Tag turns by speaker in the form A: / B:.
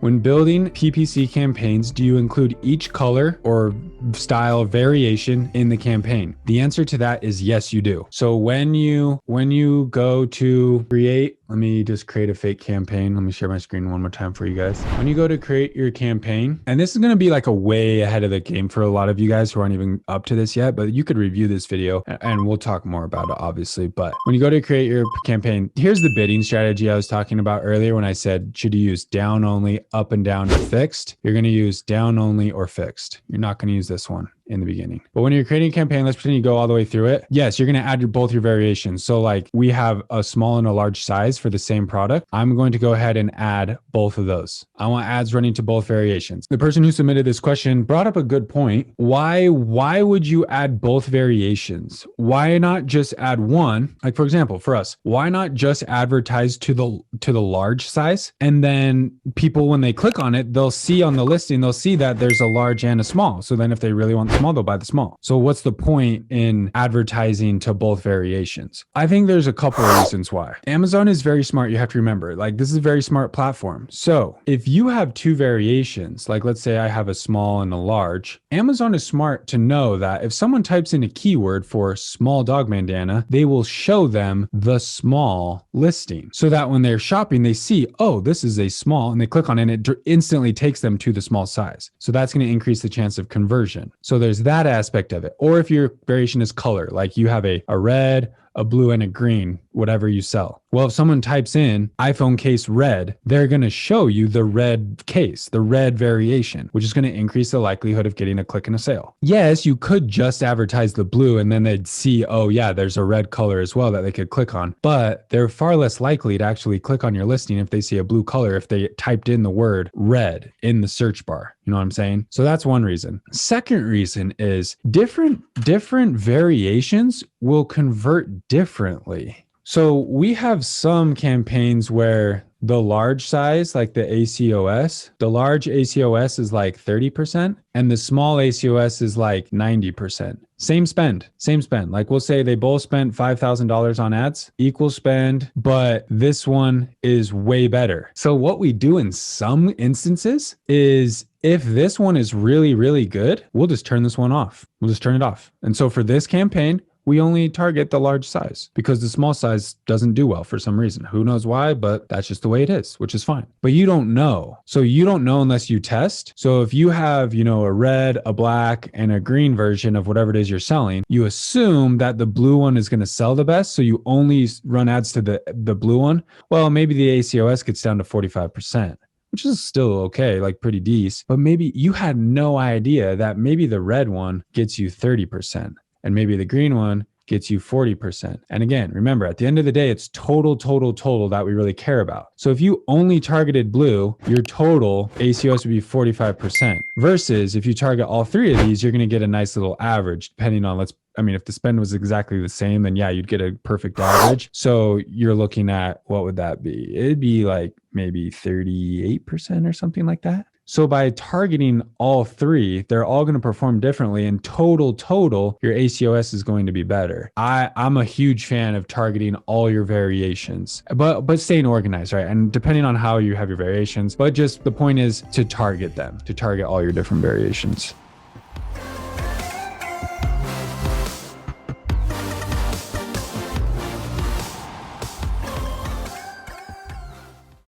A: when building PPC campaigns, do you include each color or style variation in the campaign? The answer to that is yes, you do. So when you go to create, let me just create a fake campaign. Let me share my screen one more time for you guys. When you go to create your campaign, and this is going to be like a way ahead of the game for a lot of you guys who aren't even up to this yet, but you could review this video and we'll talk more about it obviously. But when you go to create your campaign, here's the bidding strategy I was talking about earlier when I said, should you use down only, up and down, or fixed? You're going to use down only or fixed. You're not going to use this one in the beginning. But when you're creating a campaign, let's pretend you go all the way through it. Yes, you're going to add both your variations. So like we have a small and a large size for the same product. I'm going to go ahead and add both of those. I want ads running to both variations. The person who submitted this question brought up a good point. Why would you add both variations? Why not just add one? Like for example, for us, why not just advertise to the large size? And then people, when they click on it, they'll see on the listing, they'll see that there's a large and a small. So then if they really want the small, they'll buy the small. So what's the point in advertising to both variations? I think there's a couple of reasons why. Amazon is very smart. You have to remember, like this is a very smart platform. So if you have two variations, like let's say I have a small and a large, Amazon is smart to know that if someone types in a keyword for small dog bandana, they will show them the small listing so that when they're shopping, they see, oh, this is a small, and they click on it and it instantly takes them to the small size. So that's going to increase the chance of conversion. So there's that aspect of it. Or if your variation is color, like you have a red, a blue, and a green, whatever you sell. Well, if someone types in iPhone case red, they're going to show you the red case, the red variation, which is going to increase the likelihood of getting a click and a sale. Yes, you could just advertise the blue and then they'd see, oh yeah, there's a red color as well that they could click on, but they're far less likely to actually click on your listing if they see a blue color, if they typed in the word red in the search bar. You know what I'm saying? So that's one reason. Second reason is different variations will convert differently. So we have some campaigns where the large size, like the ACOS, the large ACOS is like 30% and the small ACOS is like 90%. Same spend. Like we'll say they both spent $5,000 on ads, equal spend, but this one is way better. So what we do in some instances is if this one is really, really good, we'll just turn this one off. We'll just turn it off. And so for this campaign, we only target the large size because the small size doesn't do well for some reason. Who knows why, but that's just the way it is, which is fine. But you don't know. So you don't know unless you test. So if you have, a red, a black, and a green version of whatever it is you're selling, you assume that the blue one is going to sell the best. So you only run ads to the blue one. Well, maybe the ACOS gets down to 45%. Which is still okay, like pretty decent. But maybe you had no idea that maybe the red one gets you 30%. And maybe the green one gets you 40%. And again, remember, at the end of the day, it's total that we really care about. So if you only targeted blue, your total ACOS would be 45%. Versus if you target all three of these, you're going to get a nice little average, depending on if the spend was exactly the same, then yeah, you'd get a perfect average. So you're looking at, what would that be? It'd be like maybe 38% or something like that. So by targeting all three, they're all going to perform differently, and total, your ACOS is going to be better. I'm a huge fan of targeting all your variations, but staying organized, right? And depending on how you have your variations, but just the point is to target them, to target all your different variations.